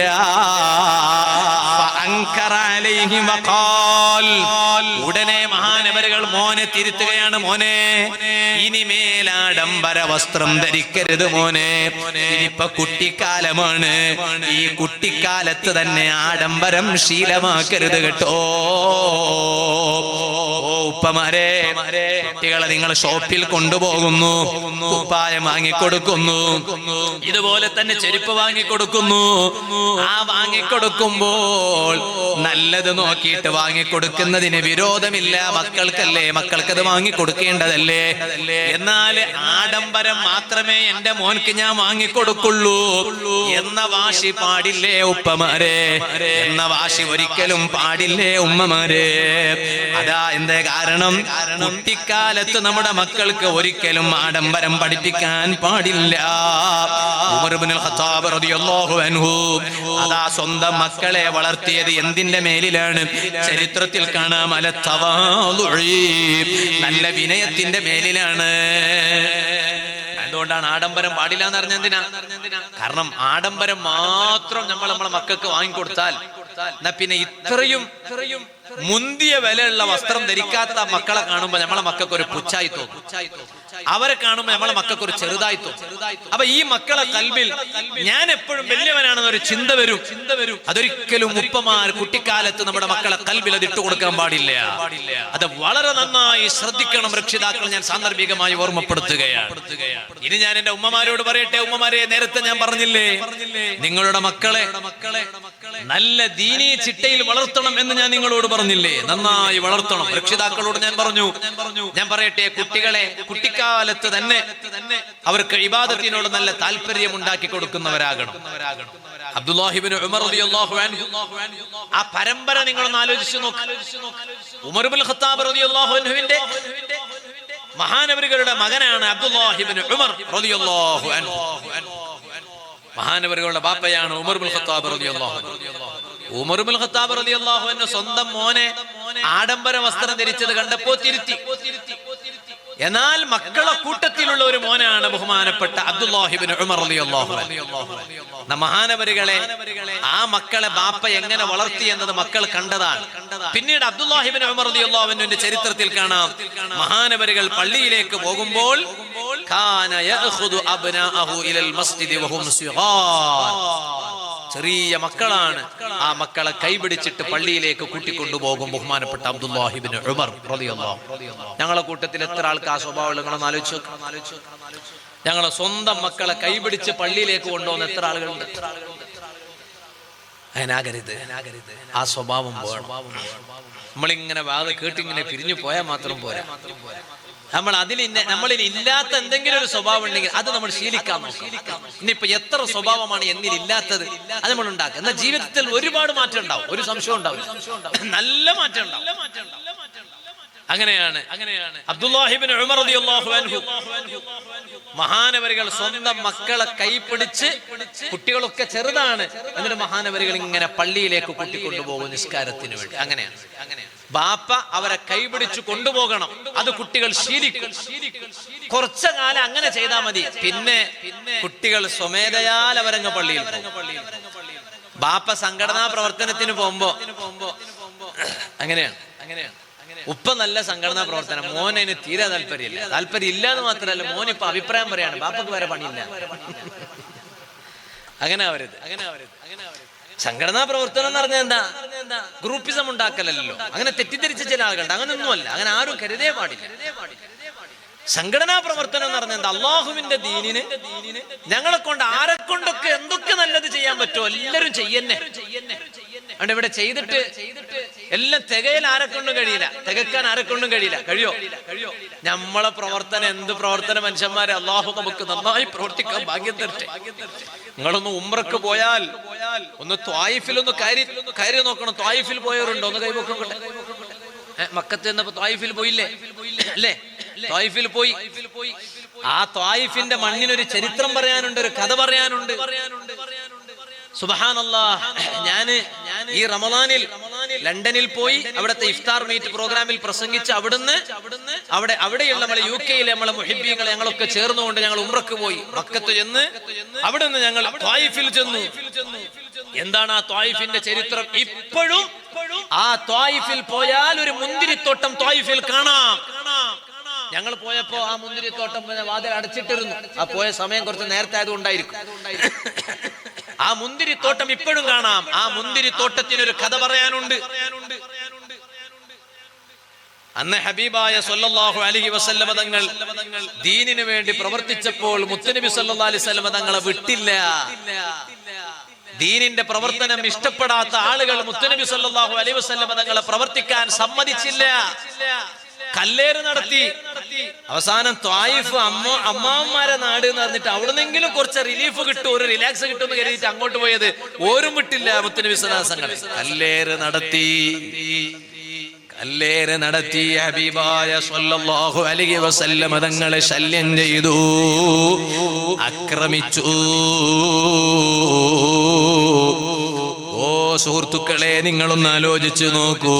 A: ഉടനെ മഹാനവരുകൾ മോനെ തിരുത്തുകയാണ്. മോനെ, ഇനിമേൽ ആഡംബര വസ്ത്രം ധരിക്കരുത് മോനെ. ഇനിയിപ്പൊ കുട്ടിക്കാലമാണ്. ഈ കുട്ടിക്കാലത്ത് തന്നെ ആഡംബരം ശീലമാക്കരുത് കേട്ടോ. ഉപ്പമാരെ, കുട്ടികളെ നിങ്ങൾ ഷോപ്പിൽ കൊണ്ടുപോകുന്നു, കുപ്പായം വാങ്ങിക്കൊടുക്കുന്നു, ഇതുപോലെ തന്നെ ചെരുപ്പ് വാങ്ങിക്കൊടുക്കുന്നു. ആ വാങ്ങിക്കൊടുക്കുമ്പോൾ നല്ലത് നോക്കിയിട്ട് വാങ്ങിക്കൊടുക്കുന്നതിന് വിരോധമില്ല. മക്കൾക്കല്ലേ, മക്കൾക്കത് വാങ്ങിക്കൊടുക്കേണ്ടതല്ലേ. എന്നാൽ ആഡംബരം മാത്രമേ എന്റെ മോൻക്ക് ഞാൻ വാങ്ങിക്കൊടുക്കുള്ളൂ എന്ന വാശി പാടില്ലേ ഉപ്പമാരെ? എന്ന വാശി ഒരിക്കലും പാടില്ലേ ഉമ്മമാരെ? അതാ എന്തേ കാരണം? കുട്ടിക്കാലത്ത് നമ്മുടെ മക്കൾക്ക് ഒരിക്കലും ആഡംബരം പഠിപ്പിക്കാൻ പാടില്ല. ഉമർ ഇബ്നുൽ ഖത്താബ് റളിയല്ലാഹു അൻഹു അതാ സ്വന്തം മക്കളെ വളർത്തിയത് എന്തിന്റെ മേലിലാണ്? ചരിത്രത്തിൽ കാണാം, അല തവാദുഇ, നല്ല വിനയത്തിന്റെ മേലിലാണ്. അതുകൊണ്ടാണ് ആഡംബരം പാടില്ല എന്ന് പറഞ്ഞ എന്തിനാ? കാരണം ആഡംബരം മാത്രം നമ്മളെ മക്കൾക്ക് വാങ്ങിക്കൊടുത്താൽ എന്നാ പിന്നെ ഇത്രയും മുന്തിയ വിലയുള്ള വസ്ത്രം ധരിക്കാത്ത മക്കളെ കാണുമ്പോ നമ്മളെ മക്കൾക്ക് ഒരു പുച്ഛായി തോന്നും. അവരെ കാണുമ്പോ നമ്മളെ മക്കൾക്ക് ഒരു ചെറുതായി തോന്നും. അപ്പൊ ഈ മക്കളെ കൽബിൽ ഞാൻ എപ്പോഴും വലിയവനാണെന്നൊരു ചിന്ത വരും. അതൊരിക്കലും ഉപ്പമാർ കുട്ടിക്കാലത്ത് നമ്മുടെ മക്കളെ കൽബിൽ അത് ഇട്ടുകൊടുക്കാൻ പാടില്ല. അത് വളരെ നന്നായി ശ്രദ്ധിക്കണം രക്ഷിതാക്കൾ. ഞാൻ സാന്ദർഭികമായി ഓർമ്മപ്പെടുത്തുകയാണ്. ഇനി ഞാൻ എന്റെ ഉമ്മമാരോട് പറയട്ടെ. ഉമ്മമാരെ, നേരത്തെ ഞാൻ പറഞ്ഞില്ലേ, നിങ്ങളുടെ മക്കളെ നല്ല ദീനീ ചിട്ടയിൽ വളർത്തണം എന്ന് ഞാൻ നിങ്ങളോട് പറഞ്ഞില്ലേ? നന്നായി വളർത്തണം. രക്ഷിതാക്കളോട് ഞാൻ പറഞ്ഞു. ഞാൻ പറയട്ടെ, കുട്ടികളെ കുട്ടിക്കാലത്ത് തന്നെ അവർക്ക് ഇബാദത്തിനോട് നല്ല താല്പര്യം ഉണ്ടാക്കി കൊടുക്കുന്നവരാകണം. അബ്ദുല്ലാഹി ഇബ്നു ഉമർ റളിയല്ലാഹു അൻഹു, ആ പരമ്പര നിങ്ങളൊന്ന് ആലോചിച്ചു നോക്ക്. ഉമർ ഇബ്നുൽ ഖത്താബ് റളിയല്ലാഹു അൻഹുവിന്റെ മഹാനവറുകളുടെ മകനാണ് അബ്ദുല്ലാഹി ഇബ്നു ഉമർ റളിയല്ലാഹു അൻഹു. മഹാനവറുകളുടെ ബാപ്പയാണ് ഉമർ ഇബ്നുൽ ഖത്താബ് റളിയല്ലാഹു അൻഹു. ഉമർ ഇബ്നുൽ ഖത്താബ് റളിയല്ലാഹു അൻഹു സ്വന്തം മോനെ ആഡംബര വസ്ത്രം ധരിച്ചത് കണ്ടപ്പോൾ തിരുത്തി. എന്നാൽ മക്കളെ കൂട്ടത്തിലുള്ള ഒരു മോനാണ് ബഹുമാനപ്പെട്ട അബ്ദുല്ലാഹി ഇബ്നു ഉമർ റളിയല്ലാഹു അൻഹു. മഹാനവരുകളെ ആ മക്കളെ ബാപ്പ എങ്ങനെ വളർത്തി എന്നത് മക്കൾ കണ്ടതാണ്. പിന്നീട് അബ്ദുല്ലാഹി ഇബ്നു ഉമർ റളിയല്ലാഹു അൻഹുവിന്റെ ചരിത്രത്തിൽ കാണാം, മഹാനവരുകൾ പള്ളിയിലേക്ക് പോകുമ്പോൾ കാന യഅഖുദു അബ്നാഅഹു ഇലൽ മസ്ജിദി വഹും സിഗാർ. ചെറിയ മക്കളാണ്, ആ മക്കളെ കൈപിടിച്ചിട്ട് പള്ളിയിലേക്ക് കൂട്ടിക്കൊണ്ടുപോകും ബഹുമാനപ്പെട്ട അബ്ദുല്ലാഹി ഇബ്നു ഉമർ റളിയല്ലാഹു. ഞങ്ങളെ കൂട്ടത്തിൽ എത്ര ആൾക്ക് ആ സ്വഭാവം നിങ്ങളൊന്ന് ആലോചിച്ചു. ഞങ്ങളെ സ്വന്തം മക്കളെ കൈപിടിച്ച് പള്ളിയിലേക്ക് കൊണ്ടുപോകുന്ന എത്ര ആളുകളുണ്ട്? അതിനാകരുത്, ആ സ്വഭാവം വേണം. നമ്മളിങ്ങനെ വാത് കേട്ടിങ്ങനെ പിരിഞ്ഞു പോയാൽ മാത്രം പോരാ. നമ്മളിൽ ഇല്ലാത്ത എന്തെങ്കിലും ഒരു സ്വഭാവം ഉണ്ടെങ്കിൽ അത് നമ്മൾ ശീലിക്കാൻ നോക്കാം. ഇനിയിപ്പോ എത്ര സ്വഭാവമാണ് എന്നിൽ ഇല്ലാത്തത് അത് നമ്മൾ ഉണ്ടാക്കുക. എന്നാൽ ജീവിതത്തിൽ ഒരുപാട് മാറ്റം ഉണ്ടാവും, ഒരു സംശയം ഉണ്ടാവും, നല്ല മാറ്റം ഉണ്ടാവും. അങ്ങനെയാണ് അബ്ദുല്ലാഹി ഇബ്നു ഉമർ റളിയല്ലാഹു അൻഹു മഹാനവരുകൾ സ്വന്തം മക്കളെ കൈപിടിച്ച്, കുട്ടികളൊക്കെ ചെറുതാണ്, എന്നിട്ട് മഹാനവരുകൾ ഇങ്ങനെ പള്ളിയിലേക്ക് കൂട്ടിക്കൊണ്ടുപോകും നിസ്കാരത്തിന് വേണ്ടി. അങ്ങനെയാണ് ബാപ്പ അവരെ കൈപിടിച്ചു കൊണ്ടുപോകണം. അത് കുട്ടികൾ ശീലിക്കും. കുറച്ചു കാലം അങ്ങനെ ചെയ്താൽ മതി, പിന്നെ കുട്ടികൾ സ്വമേധയാൽ അവരങ്ങ് പള്ളിയിൽ പോകും. ബാപ്പ സംഘടനാ പ്രവർത്തനത്തിന് പോകുമ്പോ അങ്ങനെയാണ്. ഉപ്പ നല്ല സംഘടനാ പ്രവർത്തനം, മോനതിന് തീരെ താല്പര്യമില്ല. താല്പര്യം ഇല്ല എന്ന് മാത്രമല്ല, മോനിപ്പോ അഭിപ്രായം പറയാണ്, ബാപ്പക്ക് വേറെ പണിയില്ല. അങ്ങനെ അവരത് സംഘടനാ പ്രവർത്തനം എന്ന് പറഞ്ഞാൽ എന്താ? ഗ്രൂപ്പിസം ഉണ്ടാക്കലല്ലോ. അങ്ങനെ തെറ്റിദ്ധരിച്ച ചില ആളുകളുണ്ട്. അങ്ങനെയൊന്നുമല്ല, അങ്ങനെ ആരും കരുതേ പാടില്ല. സംഘടനാ പ്രവർത്തനം എന്ന് പറഞ്ഞാൽ എന്താ? അള്ളാഹുവിന്റെ ദീനിന് ഞങ്ങളെ കൊണ്ട് ആരെ കൊണ്ടൊക്കെ എന്തൊക്കെ നല്ലത് ചെയ്യാൻ പറ്റുമോ എല്ലാവരും ചെയ്യന്നെ. അതുകൊണ്ട് ഇവിടെ ചെയ്തിട്ട് എല്ലാം തികയിൽ ആരെക്കൊണ്ടും കഴിയില്ല, തികക്കാൻ ആരെക്കൊണ്ടും കഴിയില്ല. കഴിയോ? നമ്മളെ പ്രവർത്തനം എന്ത് പ്രവർത്തന മനുഷ്യന്മാരെ അള്ളാഹു നമുക്ക് നന്നായി പ്രവർത്തിക്കാൻ ഭാഗ്യം തരട്ടെ. നിങ്ങളൊന്ന് ഉംറക്ക് പോയാൽ ഒന്ന് ത്വായിഫിൽ ഒന്ന് കയറി നോക്കണം. ത്വായിഫിൽ പോയവരുണ്ടോ? ഒന്ന് കൈവക്കോട്ടെ. മക്കത്ത് ചെന്നപ്പോ ത്വായിഫിൽ പോയില്ലേ? അല്ലേ? ത്വായിഫിൽ പോയി. ആ ത്വായിഫിന്റെ മണ്ണിനൊരു ചരിത്രം പറയാനുണ്ട്, ഒരു കഥ പറയാനുണ്ട്. സുബ്ഹാനല്ലാഹ്, ഞാന് ഈ റമദാനിൽ ലണ്ടനിൽ പോയി അവിടുത്തെ ഇഫ്താർ മീറ്റ് പ്രോഗ്രാമിൽ പ്രസംഗിച്ച് അവിടെയുള്ള നമ്മളെ UK-യിലെ നമ്മളെ മുഹിബ്ബീങ്ങളെ ഞങ്ങളൊക്കെ ചേർന്നുകൊണ്ട് ഞങ്ങൾ ഉംറക്ക് പോയി. മക്കത്ത് ചെന്ന് അവിടുന്ന് ഞങ്ങൾ ത്വായിഫിൽ ചെന്നു. എന്താണ് ആ ത്വായിഫിന്റെ ചരിത്രം? ഇപ്പോഴും ആ ത്വായിഫിൽ പോയാൽ ഒരു മുന്തിരിത്തോട്ടം ത്വായിഫിൽ കാണാം. ഞങ്ങൾ പോയപ്പോ ആ മുന്തിരിത്തോട്ടം വാതിൽ അടച്ചിട്ടിരുന്നു. ആ പോയ സമയം കുറച്ച് നേരത്തെ ആയതുകൊണ്ടായിരിക്കും. ആ മുന്തിരിത്തോട്ടം ഇപ്പോഴും കാണാം. ആ മുന്തിരിത്തോട്ടത്തിനൊരു കഥ പറയാനുണ്ട്. അന്ന് ഹബീബായ സല്ലല്ലാഹു അലൈഹി വസല്ലമ തങ്ങൾ ദീനിനു വേണ്ടി പ്രവർത്തിച്ചപ്പോൾ മുത്തുനബി സല്ലല്ലാഹു അലൈഹി വസല്ലമ തങ്ങളെ വിട്ടില്ല. ദീനിന്റെ പ്രവർത്തനം ഇഷ്ടപ്പെടാത്ത ആളുകൾ മുത്തുനബി സല്ലല്ലാഹു അലൈഹി വസല്ലമ തങ്ങളെ പ്രവർത്തിക്കാൻ സമ്മതിച്ചില്ല. കല്ലേറ് നടത്തി. അവസാനം ത്വായിഫ് അമ്മാവന്മാരെ നാട് എന്ന് പറഞ്ഞിട്ട് അവിടുന്നെങ്കിലും കുറച്ച് റിലീഫ് കിട്ടും, ഒരു റിലാക്സ് കിട്ടും എന്ന് കരുതിയിട്ട് അങ്ങോട്ട് പോയത് ഓരും വിട്ടില്ല. മുത്തുനബി സല്ലല്ലാഹു അലൈഹി വസല്ലം കല്ലേറ് നടത്തി ഹബീബായ സല്ലല്ലാഹു അലൈഹി വസല്ലം തങ്ങളെ ശല്യം ചെയ്തു, ആക്രമിച്ചു. ഓ സുഹൃത്തുക്കളെ, നിങ്ങളൊന്ന് ആലോചിച്ചു നോക്കൂ.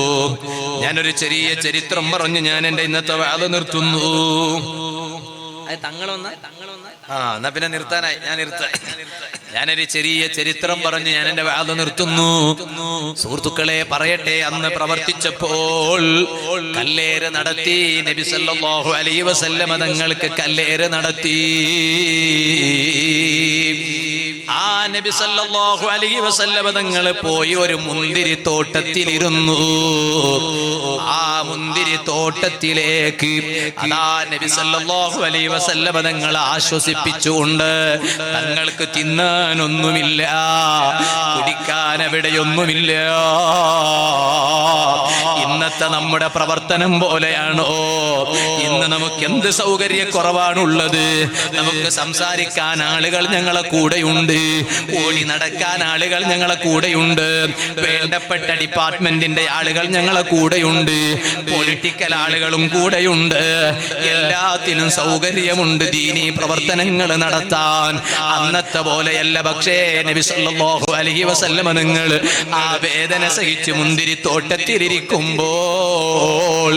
A: ഞാനൊരു ചെറിയ ചരിത്രം പറഞ്ഞ് ഞാൻ എന്റെ ഇന്നത്തെ വാദ നിർത്തുന്നു. എന്നാ പിന്നെ നിർത്താനായി, ഞാനൊരു ചെറിയ ചരിത്രം പറഞ്ഞ് ഞാൻ എന്റെ വാദ നിർത്തുന്നു. സുഹൃത്തുക്കളെ പറയട്ടെ, അന്ന് പ്രവർത്തിച്ചപ്പോൾ കല്ലേറ് നടത്തി. നബി സല്ലല്ലാഹു അലൈഹി വസല്ലം തങ്ങൾക്ക് കല്ലേറ് നടത്തി. ആ നബി സല്ലല്ലാഹു അലൈഹി വസല്ലം തങ്ങൾ പോയി ഒരു മുന്തിരി തോട്ടത്തിലിരുന്നു. ആ മുന്തിരി തോട്ടത്തിലേക്ക് അതാ നബി സല്ലല്ലാഹു അലൈഹി വസല്ലം തങ്ങൾ ആശ്വസിപ്പിച്ചുകൊണ്ട്, തങ്ങൾക്ക് തിന്നാനൊന്നുമില്ല, കുടിക്കാൻ എവിടെയൊന്നുമില്ല. ഇന്നത്തെ നമ്മുടെ പ്രവർത്തനം പോലെയാണോ? ഇന്ന് നമുക്ക് എന്ത് സൗകര്യക്കുറവാണുള്ളത്? നമുക്ക് സംസാരിക്കാൻ ആളുകൾ ഞങ്ങളെ കൂടെയുണ്ട്, ഓടി നടക്കാൻ ആളുകൾ ഞങ്ങളെ കൂടെയുണ്ട്, വേണ്ടപ്പെട്ട ഡിപ്പാർട്ട്മെന്റിന്റെ ആളുകൾ ഞങ്ങളെ കൂടെയുണ്ട്, പൊളിറ്റിക്കൽ ആളുകളും കൂടെയുണ്ട്. എല്ലാത്തിനും സൗകര്യമുണ്ട് ദീനീ പ്രവർത്തനങ്ങൾ നടത്താൻ. അന്നത്തെ പോലെയല്ല പക്ഷേ നബി സല്ലല്ലാഹു അലൈഹി വസല്ലമ നിങ്ങൾ ആ വേദന സഹിച്ച് മുന്തിരിത്തോട്ടത്തിലിരിക്കുമ്പോൾ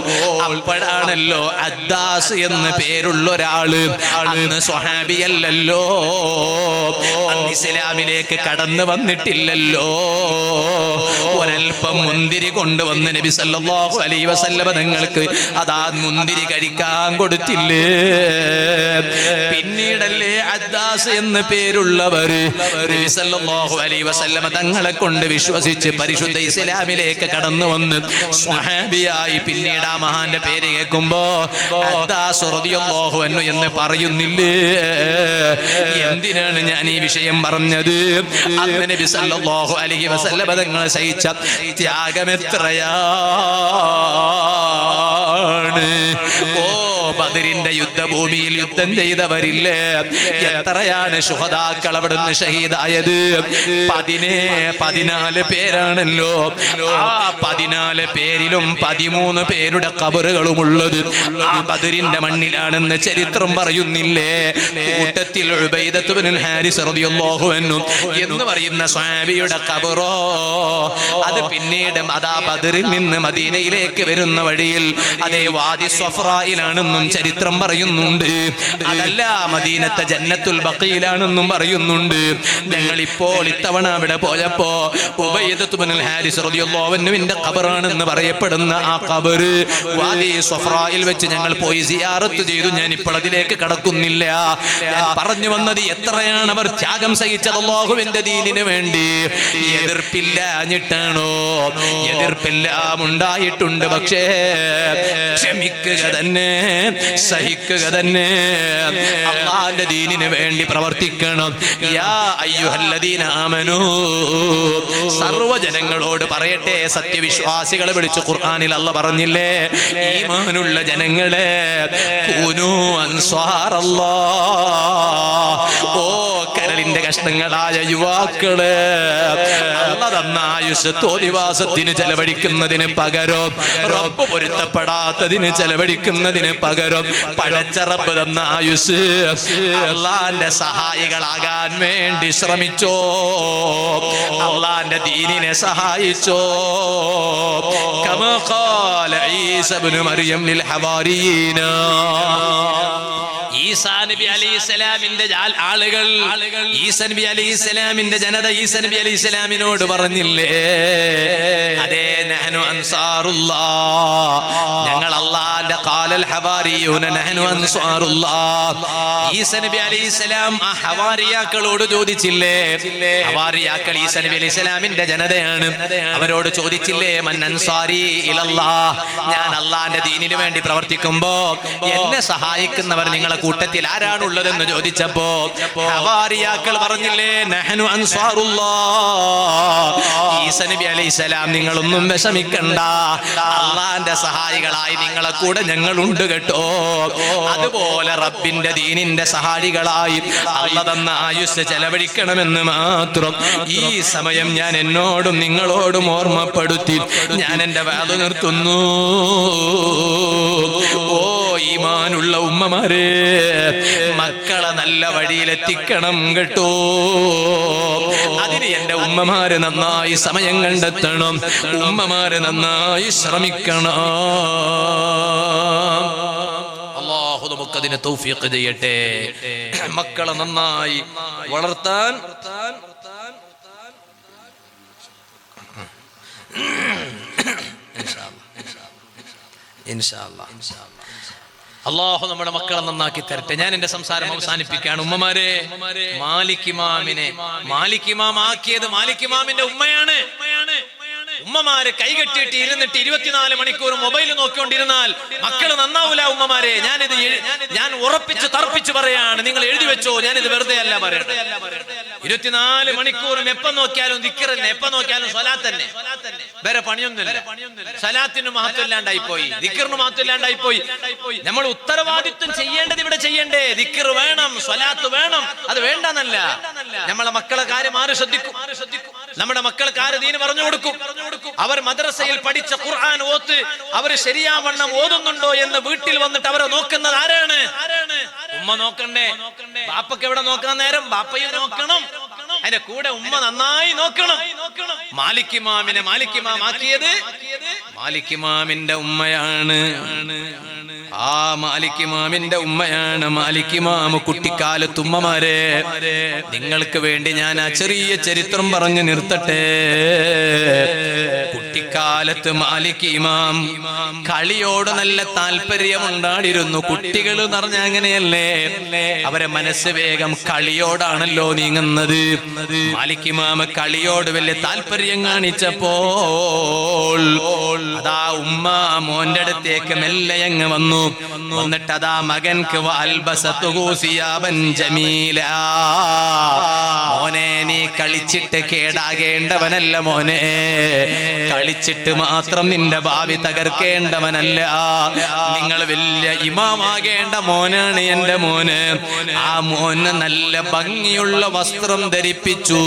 A: അപ്പോഴാണല്ലോ അദ്ദാസ് എന്ന് പേരുള്ള ഒരാള്, അന്ന് സ്വഹാബിയല്ലല്ലോ, അന്ന് ഇസ്ലാമിലേക്ക് കടന്നു വന്നിട്ടില്ലല്ലോ, ഒരൽപ്പം മുന്തിരി കൊണ്ടുവന്ന് നബി സല്ലല്ലാഹു അലൈഹി വസല്ലമ നിങ്ങൾക്ക് അതാ മുന്തിരി കഴിക്കാൻ കൊടുത്തില്ലേ? പിന്നീടല്ലേ അദ്ദാസ് എന്ന് പേരുള്ളവര് നബി സല്ലല്ലാഹു അലൈഹി വസല്ലമ തങ്ങളെ കൊണ്ട് വിശ്വസിച്ച് പരിശുദ്ധ ഇസ്ലാമിലേക്ക് കടന്നു വന്ന് സ്വഹാബിയായി. പിന്നീട് ആ മഹാന്റെ പേര് കേൾക്കുമ്പോ അദ്ദാസ് റളിയല്ലാഹു അൻഹു എന്ന് പറയുന്നില്ലേ? എന്തിനാണ് ഞാൻ ഈ വിഷയം പറഞ്ഞത്? അന്ന് നബി സല്ലല്ലാഹു അലൈഹി വസല്ലമ തങ്ങളെ സഹിച്ച ത്യാഗമെത്രയാണ്! ഓ, ബദറിന്റെ യുദ്ധഭൂമിയിൽ യുദ്ധം ചെയ്തവരില്ലേ? എത്രയാണ് ശുഹദാക്കൾ അവിടുന്ന് ഷഹീദായത്? 14 പേരാണല്ലോ. ആ 14 പേരിലും 13 പേരുടെ ഖബറുകളുമുള്ളത് ആ ബദറിന്റെ മണ്ണിലാണെന്ന് ചരിത്രം പറയുന്നില്ലേ? കൂട്ടത്തിൽ ഉബൈദത്ത് ഇബ്നുൽ ഹാരിസ് റളിയല്ലാഹു അൻഹു എന്ന് പറയുന്ന സ്വഹാബിയുടെ ഖബറോ അത് പിന്നീട് അതാ ബദറിൽ നിന്ന് മദീനയിലേക്ക് വരുന്ന വഴിയിൽ അതേ വാദി സ്വഫ്രായിലാണെന്നും ചരിത്രം പറയുന്നുണ്ട്. അതല്ല, മദീനത്തെ ജന്നത്തുൽ ബഖീലാണെന്നും പറയുന്നുണ്ട്. ഞങ്ങൾ ഇപ്പോൾ ഇത്തവണ അവിടെ പോയപ്പോ ഉബൈദത്ത് ഇബ്നുൽ ഹാരിസ് റളിയല്ലാഹു അൻഹുവിന്റെ ഖബറാണെന്ന് പറയപ്പെടുന്ന ആ ഖബർ വാദി സ്വഫ്രായിൽ വെച്ച് ഞങ്ങൾ പോയി സിയാറത്ത് ചെയ്തു. ഞാൻ ഇപ്പോൾ അതിലേക്ക് കടക്കുന്നില്ല. ഞാൻ പറഞ്ഞു വന്നത് എത്രയാണ് അവർ ത്യാഗം സഹിച്ചത് അല്ലാഹുവിന്റെ ദീനിന് വേണ്ടി. എതിർപ്പില്ലാഞ്ഞിട്ടാണോ? എതിർപ്പെല്ലാം ഉണ്ടായിട്ടുണ്ട്, പക്ഷേ ക്ഷമിക്കുക തന്നെ, സഹിക്കുക തന്നെ, അല്ലാഹുവിന്റെ ദീനിന് വേണ്ടി പ്രവർത്തിക്കണം. യാ അയ്യുഹല്ലദീന ആമനൂ, സർവ്വജനങ്ങളോട് പറയട്ടെ, സത്യവിശ്വാസികളെ വിളിച്ച് ഖുർആനിൽ അല്ലാഹ് പറഞ്ഞില്ലേ, ഈമാനുള്ള ജനങ്ങളെ കൂനൂ അൻസാറല്ലാഹ്. ഓ കരളിന്റെ കഷ്ണങ്ങളായ യുവാക്കളെ, അല്ലാഹ് തന്ന ആയുസ് തോന്നിവാസത്തിന് ചെലവഴിക്കുന്നതിന് പകരം, റബ്ബ് പൊരുത്തപ്പെടാത്തതിന് ചെലവഴിക്കുന്നതിന് പകരം പടച്ച റബ്ബ് തന്ന ആയുസ് അല്ലാഹുവിന്റെ സഹായികളാകാൻ വേണ്ടി ശ്രമിച്ചോ, അല്ലാഹുവിന്റെ ദീനിനെ സഹായിച്ചോ. കമാ ഖാല ഈസ ഇബ്നു മറിയം ലിൽ ഹവാരിയീന, ഈസാ നബി അലൈഹിസ്സലാമിന്റെ ആളുകൾ, ഈസാ നബി അലൈഹിസ്സലാമിന്റെ ജനത ഈസാ നബി അലൈഹിസ്സലാമിനോട് പറഞ്ഞില്ലേ, അതേ നഹ്നു അൻസാറുല്ലാഹ്, ഞങ്ങൾ അല്ലാഹുവിന്റെ ഖാലൽ ഹവാരിയൂന നഹ്നു അൻസാറുല്ലാഹ്. ഈസാ നബി അലൈഹിസ്സലാം ആ ഹവാരിയാക്കളോട് ചോദിച്ചില്ലേ, ഹവാരിയാക്കൾ ഈസാ നബി അലൈഹിസ്സലാമിന്റെ ജനതയാണ്, അവരോട് ചോദിച്ചില്ലേ, മൻ അൻസാരി ഇലല്ലാഹ്, ഞാൻ അല്ലാഹുവിന്റെ ദീനിനു വേണ്ടി പ്രവർത്തിക്കുമ്പോ എന്നെ സഹായിക്കുന്നവർ നിങ്ങളെ കൂട്ടത്തിൽ ആരാണുള്ളതെന്ന് ചോദിച്ചപ്പോ ഹവാരിയാക്കൾ പറഞ്ഞില്ലേ, നഹ്നു അൻസാറുല്ലാഹ്. ഈസാ നബി അലൈഹിസ്സലാം നിങ്ങളൊന്നും വിഷമിക്കണ്ട, അല്ലാഹുവിന്റെ സഹായികളായി നിങ്ങളെ കൂടെ ഞങ്ങളുണ്ട് കേട്ടോ. അതുപോലെ റബ്ബിന്റെ ദീനിന്റെ സഹായികളായി അല്ലാഹ് തന്ന ആയുസ് ചെലവഴിക്കണമെന്ന് മാത്രം ഈ സമയം ഞാൻ എന്നോടും നിങ്ങളോടും ഓർമ്മപ്പെടുത്തി ഞാൻ എന്റെ വാദം നിർത്തുന്നു. ഓ ഈമാനുള്ള ഉമ്മമാരെ, മക്കളെ നല്ല വഴിയിലെത്തിക്കണം കേട്ടോ. അതിന് എന്റെ ഉമ്മമാര് നന്നായി സമയം കണ്ടെത്തണം, ഉമ്മമാര് നന്നായി ശ്രമിക്കണം. അല്ലാഹു നമുക്കതിന് തൗഫീഖ് ചെയ്യട്ടെ. മക്കളെ നന്നായി വളർത്താൻ ഇൻഷാ അല്ലാഹ് അല്ലാഹു നമ്മുടെ മക്കളെ നന്നാക്കി തരട്ടെ. ഞാൻ എന്റെ സംസാരം അവസാനിപ്പിക്കുകയാണ്. ഉമ്മമാരെ, മാലിക് ഇമാം ആക്കിയത് മാലിക് ഇമാമിന്റെ ഉമ്മയാണ്. ഉമ്മമാര് കൈകെട്ടിയിട്ട് ഇരുന്നിട്ട് 24 മണിക്കൂർ മൊബൈൽ നോക്കിക്കൊണ്ടിരുന്നാൽ മക്കള് നന്നാവൂല. ഉമ്മമാരെ, ഞാൻ ഉറപ്പിച്ച് തർപ്പിച്ച് പറയാണ്, നിങ്ങൾ എഴുതി വെച്ചോ, ഞാനിത് വെറുതെ അല്ല പറയുന്നത്. 24 മണിക്കൂറും എപ്പം നോക്കിയാലും ദിക്റന്നെ, എപ്പം നോക്കിയാലും സ്വലാത്ത് തന്നെ. വേറെ പണിയൊന്നുമില്ല. സലാത്തിന് മഹത്വം ഇല്ലാണ്ടായി പോയി, ദിക്റിന് മഹത്വം ഇല്ലാണ്ടായി പോയി. നമ്മൾ ഉത്തരവാദിത്വം ചെയ്യേണ്ടത് ഇവിടെ ചെയ്യണ്ടേ? ദിക്ർ വേണം, സ്വലാത്ത് വേണം. അത് വേണ്ടെന്നല്ല. നമ്മളെ മക്കളെ കാര്യം ആര് ശ്രദ്ധിക്കും? നമ്മുടെ മക്കൾക്ക് ആര് ദീന് പറഞ്ഞു കൊടുക്കും? അവർ മദ്രസയിൽ പഠിച്ച ഖുർആൻ ഓത്ത് അവർ ശരിയാവണ്ണം ഓതുന്നുണ്ടോ എന്ന് വീട്ടിൽ വന്നിട്ട് അവരെ നോക്കുന്നത് ആരാണ്? ഉമ്മ നോക്കണ്ടേ? ബാപ്പക്ക് എവിടെ നോക്കാൻ നേരം? ബാപ്പയെ നോക്കണം, അതിന്റെ കൂടെ ഉമ്മ നന്നായി നോക്കണം. മാലിക് ഇമാമിനെ മാലിക് ഇമാം ആക്കിയത് മാലിക് ഇമാമിന്റെ ഉമ്മയാണ്. ആ മാലിക് ഇമാമിന്റെ ഉമ്മയാണ് മാലിക് ഇമാം. കുട്ടിക്കാലത്ത് ഉമ്മമാരെ, നിങ്ങൾക്ക് വേണ്ടി ഞാൻ ആ ചെറിയ ചരിത്രം പറഞ്ഞു നിർത്തട്ടെ. കുട്ടിക്കാലത്ത് മാലിക് ഇമാം കളിയോട് നല്ല താല്പര്യമുണ്ടായിരുന്നു. കുട്ടികൾ എന്ന് പറഞ്ഞ അങ്ങനെയല്ലേ, അവരെ മനസ്സ് വേഗം കളിയോടാണല്ലോ നീങ്ങുന്നത്. മാലിക് ഇമാം കളിയോട് വലിയ താല്പര്യം കാണിച്ചപ്പോൾ അതാ ഉമ്മ മോന്റെ അടുത്തേക്ക് മെല്ലെ അങ്ങ് വന്നു. വന്നിട്ട് അതാ മകൻക്ക് മോനെ, നീ കളിച്ചിട്ട് കേടാകേണ്ടവനല്ല മോനെ, കളിച്ചിട്ട് മാത്രം നിന്റെ ഭാവി തകർക്കേണ്ടവനല്ല. നിങ്ങൾ വലിയ ഇമാമാകേണ്ട മോനാണ് എന്റെ മോന്. ആ മോന് നല്ല ഭംഗിയുള്ള വസ്ത്രം ധരിപ്പിച്ചു,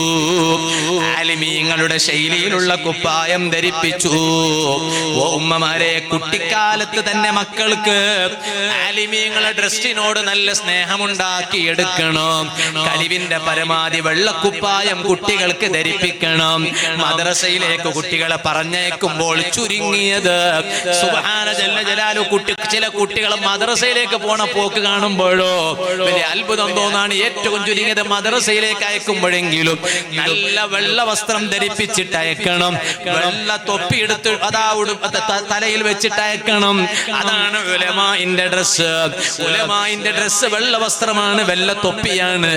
A: ആലിമീങ്ങളുടെ ശൈലിയിലുള്ള കുപ്പായം ധരിപ്പിച്ചു. ഓ ഉമ്മമാരെ, കുട്ടിക്കാലത്ത് തന്നെ മക്കൾക്ക് ആലിമീങ്ങളുടെ ഡ്രസ്സിനോട് നല്ല സ്നേഹമുണ്ടാക്കി എടുക്കണം. കഴിവിന്റെ പരമാവധി വെള്ളക്കുപ്പായം കുട്ടികൾക്ക് ധരിപ്പിക്കണം. മദ്രസയിലേക്ക് കുട്ടികളെ പറഞ്ഞേക്കുമ്പോൾ ചുരുങ്ങിയത് സുബ്ഹാന ജല്ല ജലാലു ചില കുട്ടികൾ മദ്രസയിലേക്ക് പോണ പോക്ക് കാണുമ്പോഴോ വലിയ അത്ഭുതം തോന്നാണ്. ഏറ്റവും ചുരുങ്ങിയത് മദ്രസയിലേക്ക് അയക്കുമ്പോഴെങ്കിലും നല്ല വെള്ള വസ്ത്രം ധരിപ്പിച്ചിട്ട് അയക്കണം. വെള്ള തൊപ്പി എടുത്ത് തലയിൽ വെച്ചിട്ട് അയക്കണം. അതാണ് ഉലമാഇന്റെ ഡ്രസ്. ഉലമാഇന്റെ ഡ്രസ് വെള്ള വസ്ത്രമാണ്, വെള്ള തൊപ്പിയാണ്.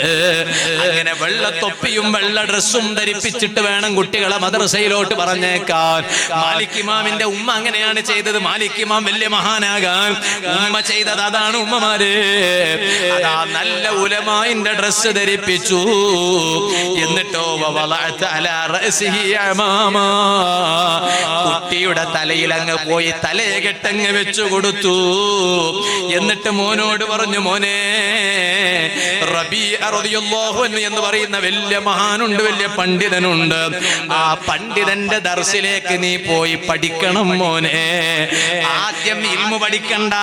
A: അങ്ങനെ വെള്ള തൊപ്പിയും വെള്ള ഡ്രസ്സും ധരിപ്പിച്ചിട്ട് വേണം കുട്ടികളെ മദ്രസയിലോട്ട് പറഞ്ഞേക്കാൻ. മാലിക് ഇമാമിന്റെ ഉമ്മ അങ്ങനെയാണ് ചെയ്തത്. മാലിക് ഇമാം വലിയ മഹാനാകാൻ ഉമ്മ ചെയ്തത് അതാണ്. ഉമ്മമാരെ, അതാ നല്ല ഉലമാഇന്റെ ഡ്രസ് ധരിപ്പിച്ചു. എന്നിട്ടോ കുട്ടിയുടെ തലയിൽ അങ്ങ് പോയി തലയെകെട്ടങ്ങ് വെച്ചു കൊടുത്തു. എന്നിട്ട് മോനോട് പറഞ്ഞു, മോനെ, റബീഅ റളിയല്ലാഹു അൻഹു എന്ന് പറയുന്ന വലിയ മഹാനുണ്ട്, വലിയ പണ്ഡിതനുണ്ട്. ആ പണ്ഡിതന്റെ ദർസിലേക്ക് നീ പോയി പഠിക്കണം മോനെ. ആദ്യം ഇൽമു പഠിക്കണ്ട.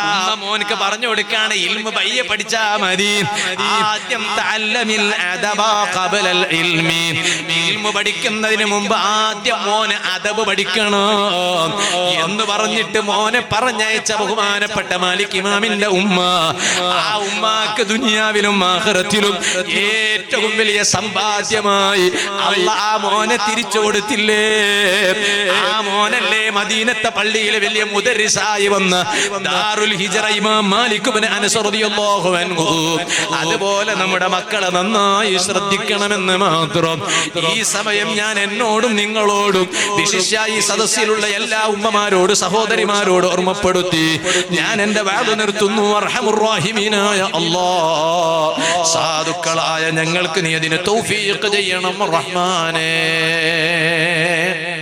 A: ഉമ്മ മോനക്ക് പറഞ്ഞു കൊടുക്കാണ്, ഇൽമു പയ്യെ പഠിച്ചാ മതി. ആദ്യം തഅല്ലമിൽ അദബ ഖബലൽ ഇൽമി. ഇൽമു പഠിക്കുന്നതിന് മുമ്പ് ആദ്യം മോനെ അദബ് പഠിക്കണം എന്ന് പറഞ്ഞിട്ട് മോനെ പറഞ്ഞയച്ച ബഹുമാനപ്പെട്ട മാലിക് ഇമാമിന്റെ ഉമ്മ, ആ ഉമ്മാക്ക് ദുനിയാവിലും ആഖിറത്തിലും ഏറ്റവും വലിയ സമ്പാദ്യമായി അല്ലാഹ് ആ മോനെ തിരിച്ചു കൊടുത്തില്ലേ. ആ മോനല്ലേ മദീനത്തെ പള്ളിയിലെ വലിയ മുദർരിസായി വന്ന ദാറുൽ ഹിജ്റ ഇമാം മാലിക് ഇബ്നു അനസ് റളിയല്ലാഹു അൻഹു. അതുപോലെ നമ്മുടെ മക്കളെ നന്നായി ശ്രദ്ധിക്കണമെന്ന് മാത്രം ഈ സമയം ഞാൻ എന്നോടും നിങ്ങളോടും വിശിഷ്യ ഈ സദസ്സിലുള്ള എല്ലാ ഉമ്മമാരോട് സഹോദരിമാരോട് ഓർമ്മപ്പെടുത്തി ഞാൻ എന്റെ വാദ നിർത്തുന്നു. അർഹമുർ റഹീമീനായ അല്ലാഹ്, സാധുക്കളായ ഞങ്ങൾക്ക് നീ അതിന് തൗഫീഖ് ചെയ്യണം റഹ്മാനേ.